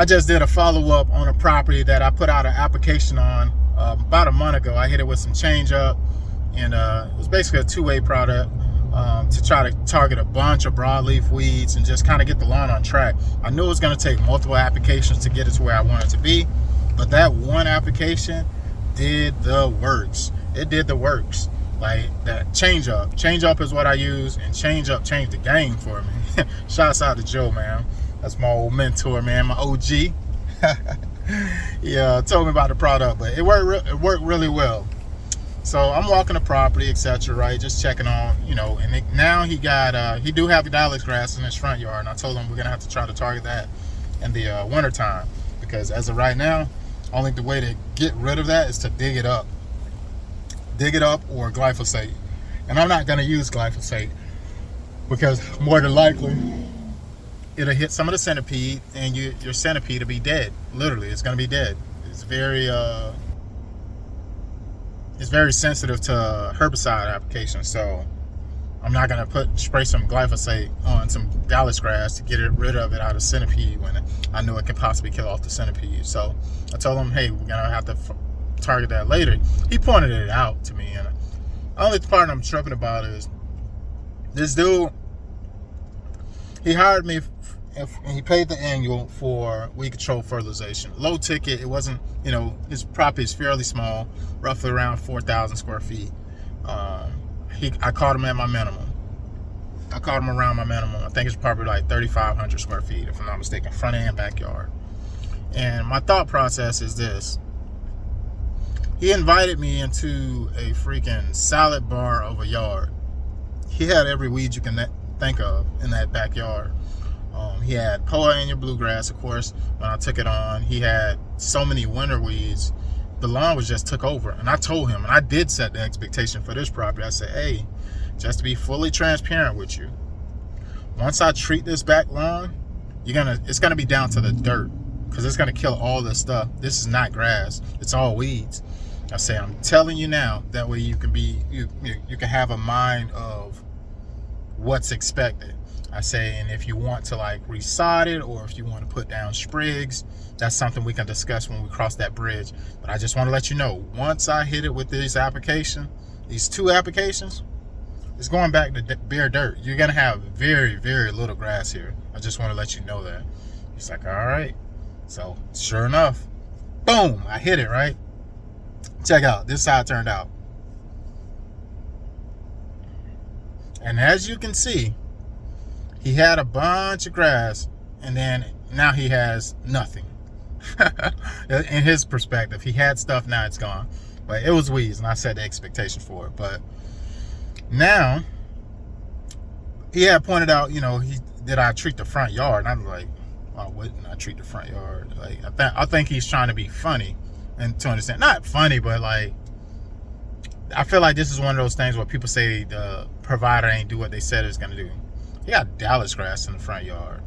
I just did a follow-up on a property that I put out an application on about a month ago. I hit it with some change up, and it was basically a two-way product to try to target a bunch of broadleaf weeds and just kind of get the lawn on track. I knew it was going to take multiple applications to get it to where I wanted to be, but that one application did the works. It did the works. Like that change up is what I use, and change up changed the game for me. Shouts out to Joe, man. That's my old mentor, man, my OG. Yeah, told me about the product, but it worked really well. So I'm walking the property, etc., right, just checking on, and now he do have the Dallas grass in his front yard, and I told him we're gonna have to try to target that in the winter time, because as of right now, only the way to get rid of that is to dig it up or glyphosate. And I'm not gonna use glyphosate because more than likely it'll hit some of the centipede, and your centipede will be dead. Literally, it's gonna be dead. It's very sensitive to herbicide application, so I'm not gonna spray some glyphosate on some Dallas grass to get rid of it out of centipede when I know it can possibly kill off the centipede. So I told him, hey, we're gonna have to target that later. He pointed it out to me, and the only part I'm tripping about is this dude. He hired me, and he paid the annual for weed control fertilization. Low ticket. It wasn't, his property is fairly small, roughly around 4,000 square feet. I caught him at my minimum. I caught him around my minimum. I think it's probably like 3,500 square feet, if I'm not mistaken, front and backyard. And my thought process is this. He invited me into a freaking salad bar of a yard. He had every weed you can think of in that backyard. He had Poa annua bluegrass, of course, when I took it on. He had so many winter weeds. The lawn was just took over. And I told him, and I did set the expectation for this property. I said, hey, just to be fully transparent with you, once I treat this back lawn, it's gonna be down to the dirt, because it's gonna kill all this stuff. This is not grass, it's all weeds. I say, I'm telling you now, that way you can have a mind of what's expected. I say, and if you want to like resod it, or if you want to put down sprigs, that's something we can discuss when we cross that bridge. But I just want to let you know, once I hit it with these two applications, it's going back to bare dirt. You're gonna have very, very little grass here. I just want to let you know that. He's like, all right. So sure enough, boom, I hit it, right? Check out, this is how it turned out. And as you can see, he had a bunch of grass, and then now he has nothing. In his perspective, he had stuff, now it's gone. But it was weeds, and I set the expectation for it. But now, he had pointed out, did I treat the front yard? And I was like, why wouldn't I treat the front yard? Like, I think he's trying to be funny, and to understand, not funny, but like, I feel like this is one of those things where people say the provider ain't do what they said it was gonna do. He got Dallas grass in the front yard.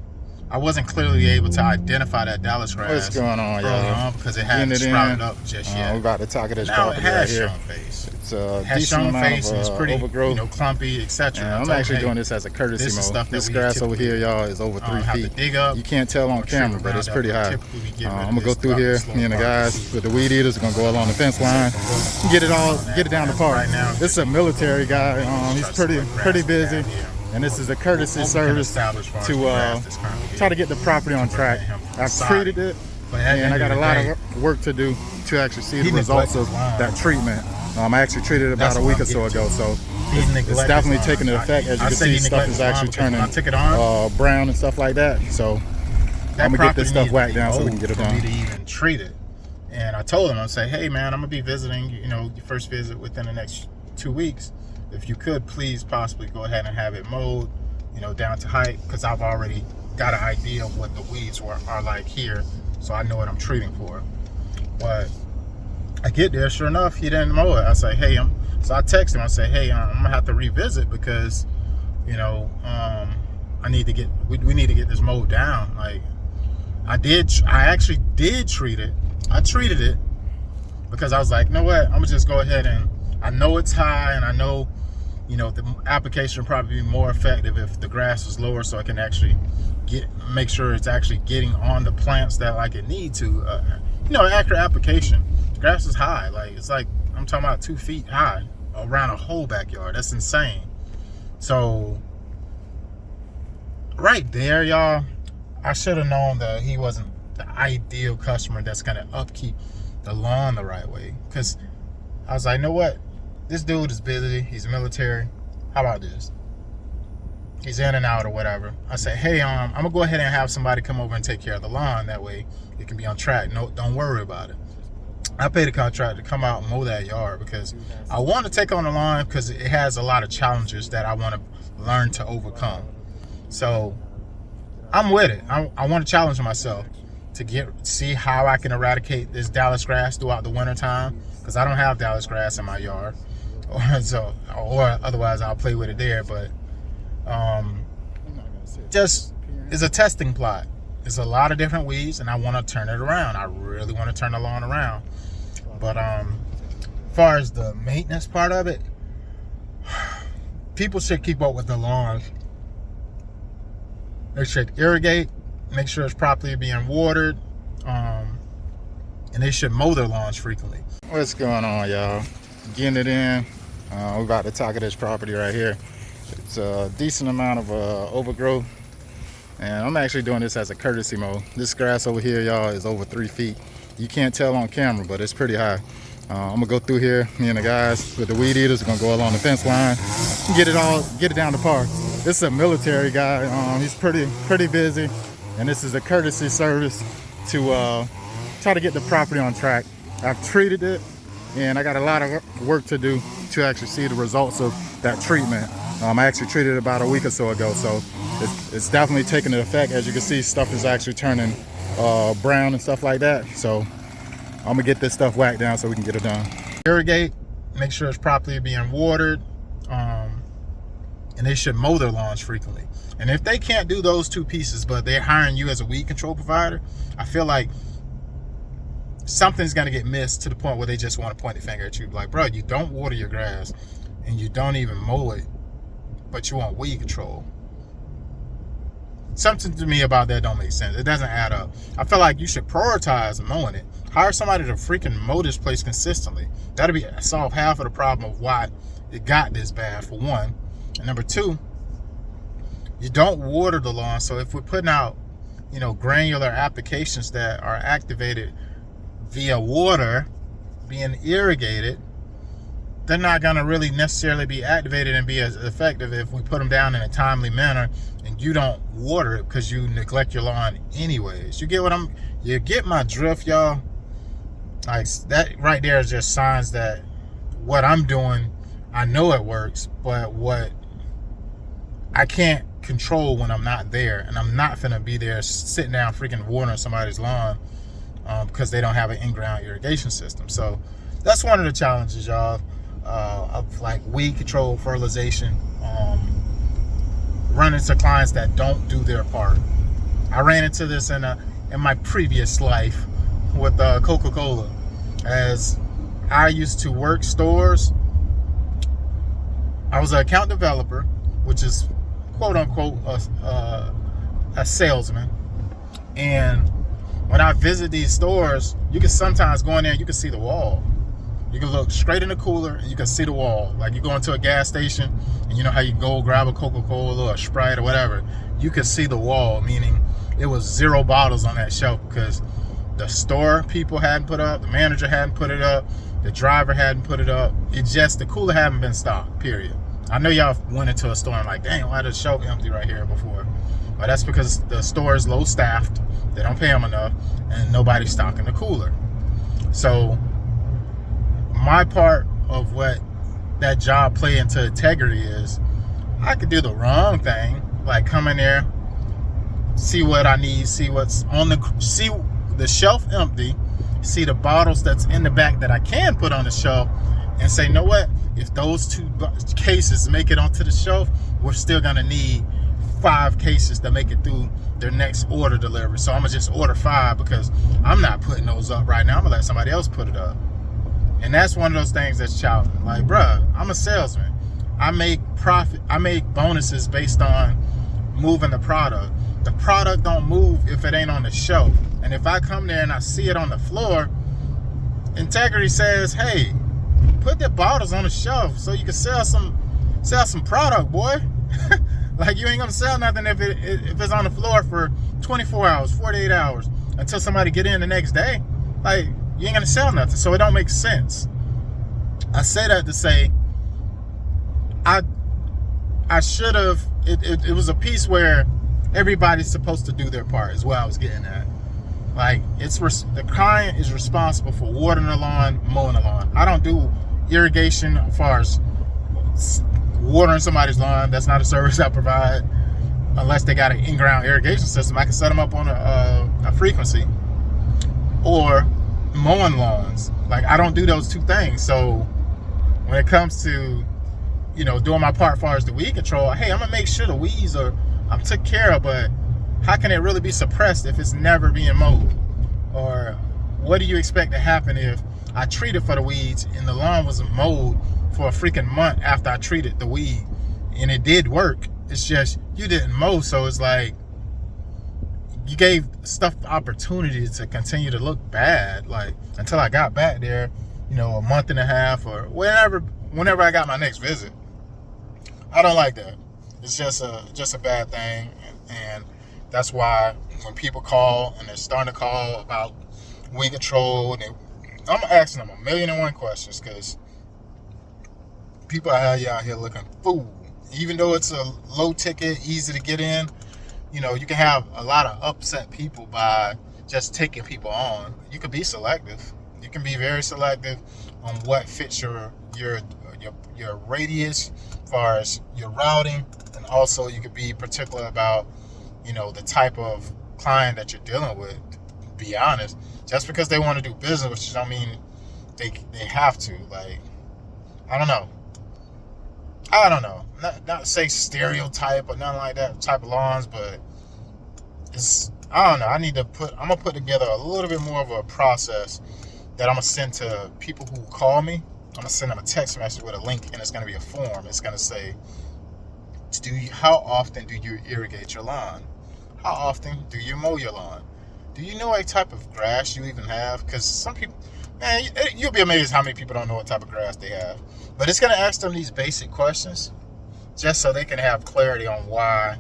I wasn't clearly able to identify that Dallas grass. What's going on, y'all? Because it hadn't sprouted up just yet. We're about to talk at this now property right here. Face. It's a has decent shown amount face, of and it's pretty, overgrowth. Clumpy, etc. I'm actually doing this as a courtesy mode. This grass over here, y'all, is over 3 feet. Dig up, you can't tell on camera, but it's pretty high. I'm gonna go through here. Me and the guys with the weed eaters are gonna go along the fence line, get it down the park. This is a military guy. He's pretty busy. And this is a courtesy service to try to get the property on track. I've treated it, and I got a lot of work to do to actually see the results of that treatment. I actually treated it about a week or so ago, so it's definitely taking an effect. As you can see, stuff is actually turning brown and stuff like that. So I'm gonna get this stuff whacked down so we can get it done. To even treat it. And I told him, I say, hey man, I'm gonna be visiting, your first visit within the next 2 weeks. If you could please possibly go ahead and have it mowed, down to height, because I've already got an idea of what the weeds are like here, so I know what I'm treating for. But I get there, sure enough, he didn't mow it. I say, hey, so I text him, I say, hey, I'm gonna have to revisit because, we need to get this mowed down. Like, I actually did treat it. I treated it because I was like, you know what, I'm gonna just go ahead and, I know it's high, and I know you know, the application would probably be more effective if the grass was lower, so I can actually make sure it's actually getting on the plants that like it need to. You know, accurate application. The grass is high, like it's like I'm talking about 2 feet high around a whole backyard. That's insane. So right there, y'all, I should have known that he wasn't the ideal customer that's gonna upkeep the lawn the right way. Because I was like, you know what? This dude is busy. He's military. How about this? He's in and out or whatever. I said, hey, I'm gonna go ahead and have somebody come over and take care of the lawn. That way it can be on track. No, don't worry about it. I paid a contractor to come out and mow that yard because I want to take on the lawn because it has a lot of challenges that I want to learn to overcome. So I'm with it. I want to challenge myself to see how I can eradicate this Dallas grass throughout the winter time, because I don't have Dallas grass in my yard, or otherwise I'll play with it there. But just is a testing plot. There's a lot of different weeds, and I want to turn it around. I really want to turn the lawn around. But as far as the maintenance part of it, people should keep up with the lawns. They should irrigate, make sure it's properly being watered, and they should mow their lawns frequently. What's going on, y'all? Getting it in. We're about to talk of this property right here. It's a decent amount of overgrowth, and I'm actually doing this as a courtesy mow. This grass over here, y'all, is over 3 feet. You can't tell on camera, but it's pretty high. I'm gonna go through here. Me and the guys with the weed eaters are gonna go along the fence line, get it down to par. This is a military guy. He's pretty busy, and this is a courtesy service to try to get the property on track. I've treated it, and I got a lot of work to do to actually see the results of that treatment. I actually treated it about a week or so ago, so it's definitely taking an effect. As you can see, stuff is actually turning brown and stuff like that. So I'm gonna get this stuff whacked down so we can get it done. Irrigate, make sure it's properly being watered, and they should mow their lawns frequently. And if they can't do those two pieces, but they're hiring you as a weed control provider, I feel like something's gonna get missed to the point where they just want to point the finger at you. Like, bro, you don't water your grass and you don't even mow it, but you want weed control. Something to me about that don't make sense. It doesn't add up. I feel like you should prioritize mowing it. Hire somebody to freaking mow this place consistently. That'll solve half of the problem of why it got this bad, for one. And number two, you don't water the lawn. So if we're putting out, you know, granular applications that are activated via water being irrigated, they're not going to really necessarily be activated and be as effective if we put them down in a timely manner and you don't water it because you neglect your lawn anyways. You get my drift, y'all? Like, that right there is just signs that what I'm doing, I know it works, but what I can't control when I'm not there, and I'm not finna be there sitting down freaking watering somebody's lawn because they don't have an in-ground irrigation system. So that's one of the challenges, y'all, of like weed control, fertilization, running into clients that don't do their part. I ran into this in my previous life with Coca-Cola. As I used to work stores, I was an account developer, which is quote unquote a salesman. And when I visit these stores, you can sometimes go in there and you can see the wall. You can look straight in the cooler and you can see the wall. Like, you go into a gas station and you know how you go grab a Coca-Cola or a Sprite or whatever. You can see the wall, meaning it was 0 bottles on that shelf because the store people hadn't put up, the manager hadn't put it up, the driver hadn't put it up. The cooler hadn't been stocked, period. I know y'all went into a store and like, dang, why is the shelf empty right here before? But that's because the store is low staffed, they don't pay them enough, and nobody's stocking the cooler. So my part of what that job play into integrity is, I could do the wrong thing, like come in there, see what I need, see what's on see the shelf empty, see the bottles that's in the back that I can put on the shelf, and say, you know what, if those 2 cases make it onto the shelf, we're still gonna need 5 cases to make it through their next order delivery. So I'm gonna just order 5 because I'm not putting those up right now. I'm gonna let somebody else put it up. And that's one of those things that's challenging. Like, bruh, I'm a salesman. I make profit. I make bonuses based on moving the product. The product don't move if it ain't on the shelf. And if I come there and I see it on the floor, integrity says, hey, put the bottles on the shelf so you can sell some product, boy. Like, you ain't gonna sell nothing if it's on the floor for 24 hours, 48 hours until somebody get in the next day. Like, you ain't gonna sell nothing. So it don't make sense. I say that to say I should have, it was a piece where everybody's supposed to do their part, is what I was getting at. Like, the client is responsible for watering the lawn, mowing the lawn. I don't do irrigation as far as watering somebody's lawn. That's not a service I provide unless they got an in-ground irrigation system. I can set them up on a frequency. Or mowing lawns. Like, I don't do those two things. So when it comes to, you know, doing my part as far as the weed control, hey, I'm gonna make sure the weeds I'm took care of, but how can it really be suppressed if it's never being mowed? Or what do you expect to happen if I treated for the weeds and the lawn was mowed for a freaking month after I treated the weed and it did work? It's just you didn't mow, so it's like you gave stuff the opportunity to continue to look bad, like until I got back there, you know, a month and a half or whenever I got my next visit. I don't like that. It's just a bad thing, and that's why when people call and they're starting to call about weed control, I'm asking them 1,000,001 questions, because people are out here looking fool. Even though it's a low ticket, easy to get in, you know, you can have a lot of upset people by just taking people on. You can be selective. You can be very selective on what fits your radius as far as your routing, and also you could be particular about, you know, the type of client that you're dealing with. Be honest. Just because they want to do business, which don't mean they have to. Like, I don't know. Not say stereotype or nothing like that type of lawns, but I don't know. I'm gonna put together a little bit more of a process that I'm gonna send to people who call me. I'm gonna send them a text message with a link, and it's gonna be a form. It's gonna say, how often do you irrigate your lawn? How often do you mow your lawn? Do you know what type of grass you even have? Because some people, man, you'll be amazed how many people don't know what type of grass they have. But it's gonna ask them these basic questions just so they can have clarity on why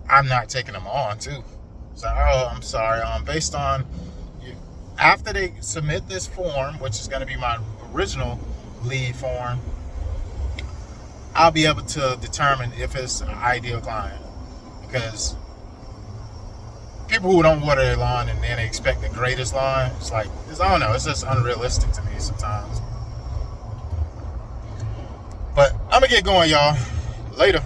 I'm not taking them on too. So, I'm sorry. Based on after they submit this form, which is going to be my original lead form, I'll be able to determine if it's an ideal client. Because people who don't water their lawn and then they expect the greatest lawn, it's like, I don't know, it's just unrealistic to me sometimes. But I'm going to get going, y'all. Later.